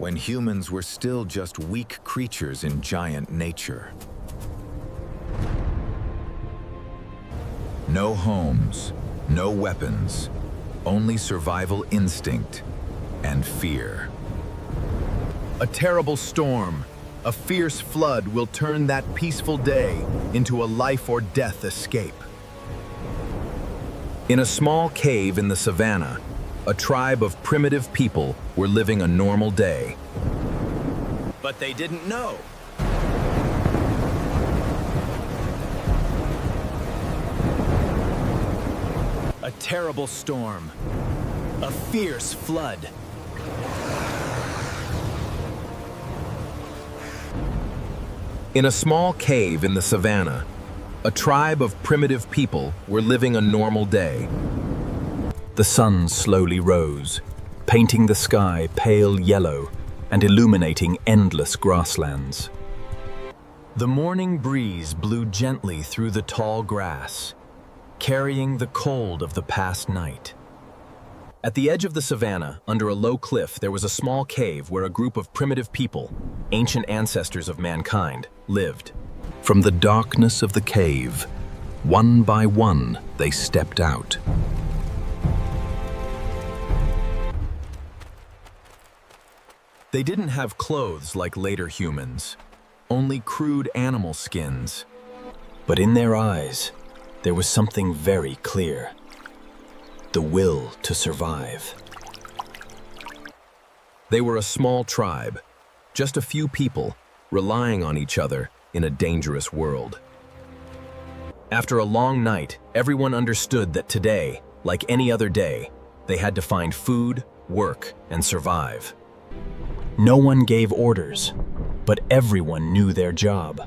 when humans were still just weak creatures in giant nature. No homes, no weapons, only survival instinct and fear. A terrible storm, a fierce flood will turn that peaceful day into a life or death escape. In a small cave in the savannah, a tribe of primitive people were living a normal day. But they didn't know. A terrible storm, a fierce flood. In a small cave in the savannah, a tribe of primitive people were living a normal day. The sun slowly rose, painting the sky pale yellow and illuminating endless grasslands. The morning breeze blew gently through the tall grass, carrying the cold of the past night. At the edge of the savannah, under a low cliff, there was a small cave where a group of primitive people, ancient ancestors of mankind, lived. From the darkness of the cave, one by one, they stepped out. They didn't have clothes like later humans, only crude animal skins. But in their eyes, there was something very clear: the will to survive. They were a small tribe, just a few people, relying on each other in a dangerous world. After a long night, everyone understood that today, like any other day, they had to find food, work, and survive. No one gave orders, but everyone knew their job.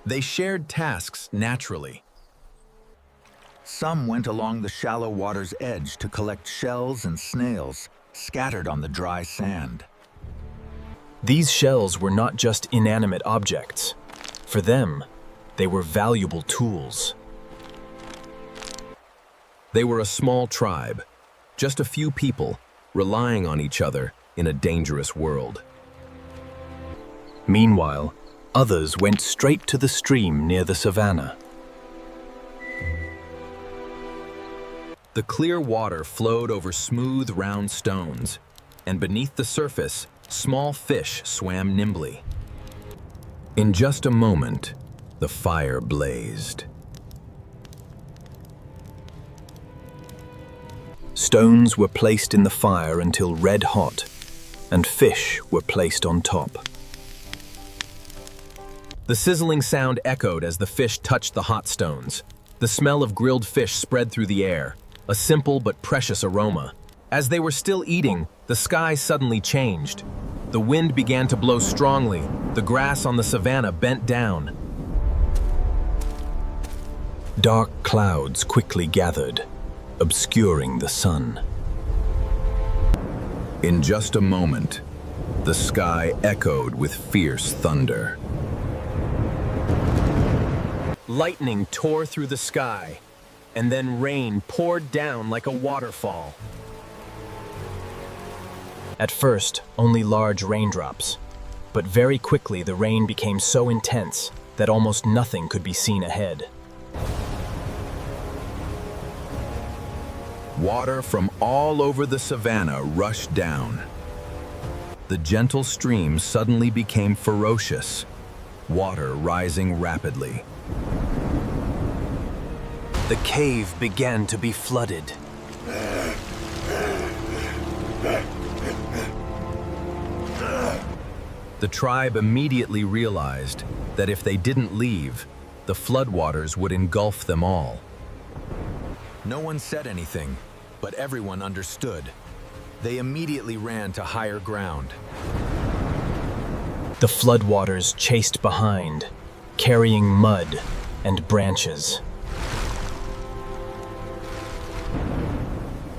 They shared tasks naturally. Some went along the shallow water's edge to collect shells and snails scattered on the dry sand. These shells were not just inanimate objects. For them, they were valuable tools. They were a small tribe, just a few people, relying on each other in a dangerous world. Meanwhile, others went straight to the stream near the savannah. The clear water flowed over smooth, round stones, and beneath the surface, small fish swam nimbly. In just a moment, the fire blazed. Stones were placed in the fire until red hot, and fish were placed on top. The sizzling sound echoed as the fish touched the hot stones. The smell of grilled fish spread through the air, a simple but precious aroma. As they were still eating, the sky suddenly changed. The wind began to blow strongly. The grass on the savannah bent down. Dark clouds quickly gathered, obscuring the sun. In just a moment, the sky echoed with fierce thunder. Lightning tore through the sky, and then rain poured down like a waterfall. At first, only large raindrops, but very quickly the rain became so intense that almost nothing could be seen ahead. Water from all over the savannah rushed down. The gentle stream suddenly became ferocious, water rising rapidly. The cave began to be flooded. The tribe immediately realized that if they didn't leave, the floodwaters would engulf them all. No one said anything, but everyone understood. They immediately ran to higher ground. The floodwaters chased behind, carrying mud and branches.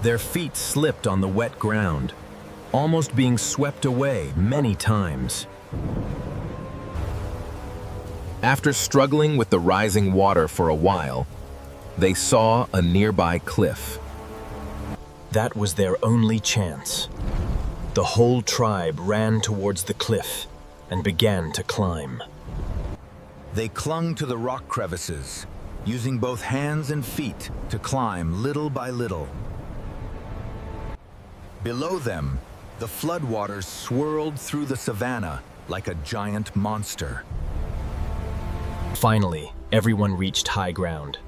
Their feet slipped on the wet ground, almost being swept away many times. After struggling with the rising water for a while, they saw a nearby cliff. That was their only chance. The whole tribe ran towards the cliff and began to climb. They clung to the rock crevices, using both hands and feet to climb little by little. Below them, the floodwaters swirled through the savanna like a giant monster. Finally, everyone reached high ground.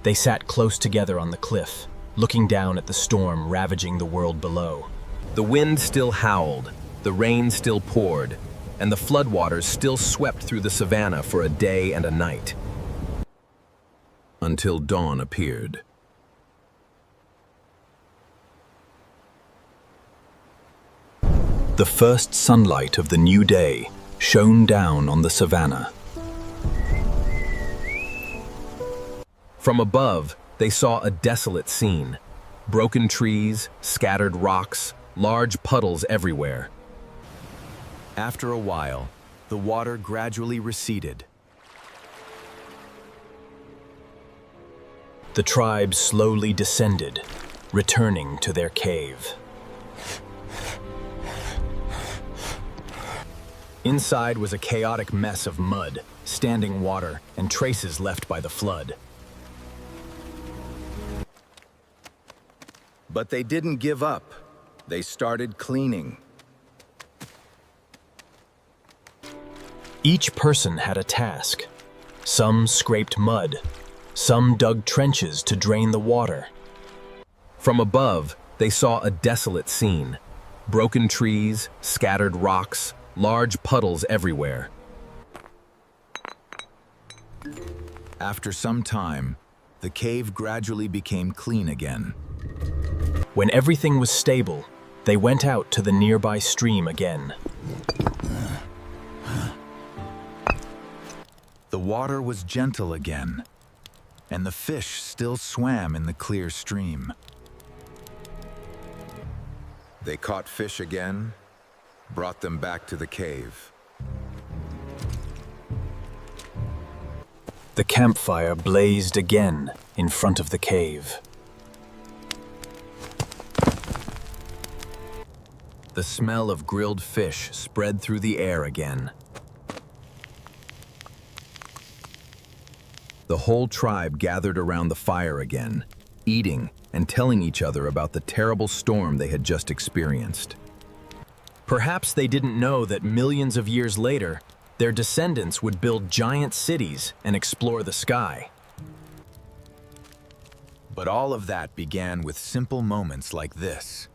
They sat close together on the cliff, looking down at the storm ravaging the world below. The wind still howled, the rain still poured, and the floodwaters still swept through the savanna for a day and a night. Until dawn appeared. The first sunlight of the new day shone down on the savanna. From above, they saw a desolate scene. Broken trees, scattered rocks, large puddles everywhere. After a while, the water gradually receded. The tribe slowly descended, returning to their cave. Inside was a chaotic mess of mud, standing water, and traces left by the flood. But they didn't give up. They started cleaning. Each person had a task. Some scraped mud. Some dug trenches to drain the water. From above, they saw a desolate scene. Broken trees, scattered rocks, large puddles everywhere. After some time, the cave gradually became clean again. When everything was stable, they went out to the nearby stream again. The water was gentle again, and the fish still swam in the clear stream. They caught fish again, brought them back to the cave. The campfire blazed again in front of the cave. The smell of grilled fish spread through the air again. The whole tribe gathered around the fire again, eating and telling each other about the terrible storm they had just experienced. Perhaps they didn't know that millions of years later, their descendants would build giant cities and explore the sky. But all of that began with simple moments like this.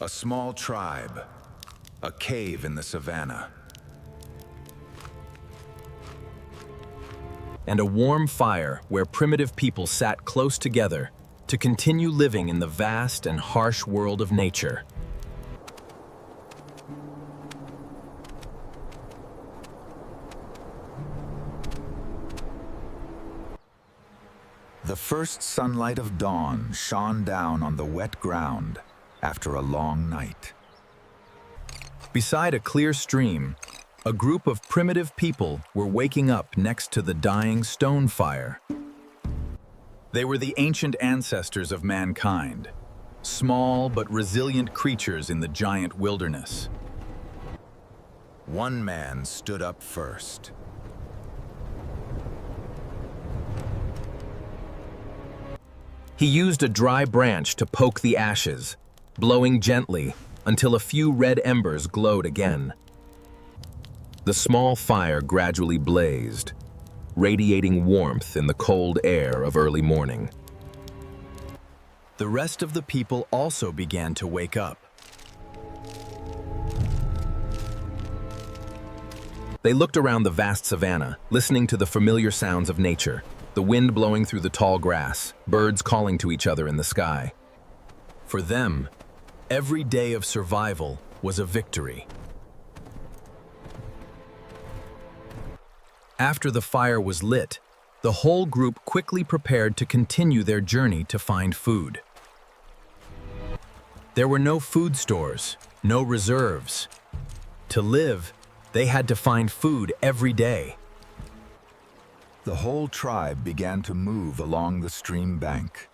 A small tribe, a cave in the savanna. And a warm fire where primitive people sat close together to continue living in the vast and harsh world of nature. The first sunlight of dawn shone down on the wet ground after a long night. Beside a clear stream, a group of primitive people were waking up next to the dying stone fire. They were the ancient ancestors of mankind, small but resilient creatures in the giant wilderness. One man stood up first. He used a dry branch to poke the ashes, blowing gently until a few red embers glowed again. The small fire gradually blazed, radiating warmth in the cold air of early morning. The rest of the people also began to wake up. They looked around the vast savanna, listening to the familiar sounds of nature, the wind blowing through the tall grass, birds calling to each other in the sky. For them, every day of survival was a victory. After the fire was lit, the whole group quickly prepared to continue their journey to find food. There were no food stores, no reserves. To live, they had to find food every day. The whole tribe began to move along the stream bank.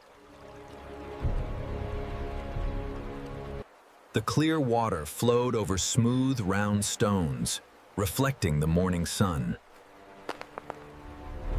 The clear water flowed over smooth, round stones, reflecting the morning sun.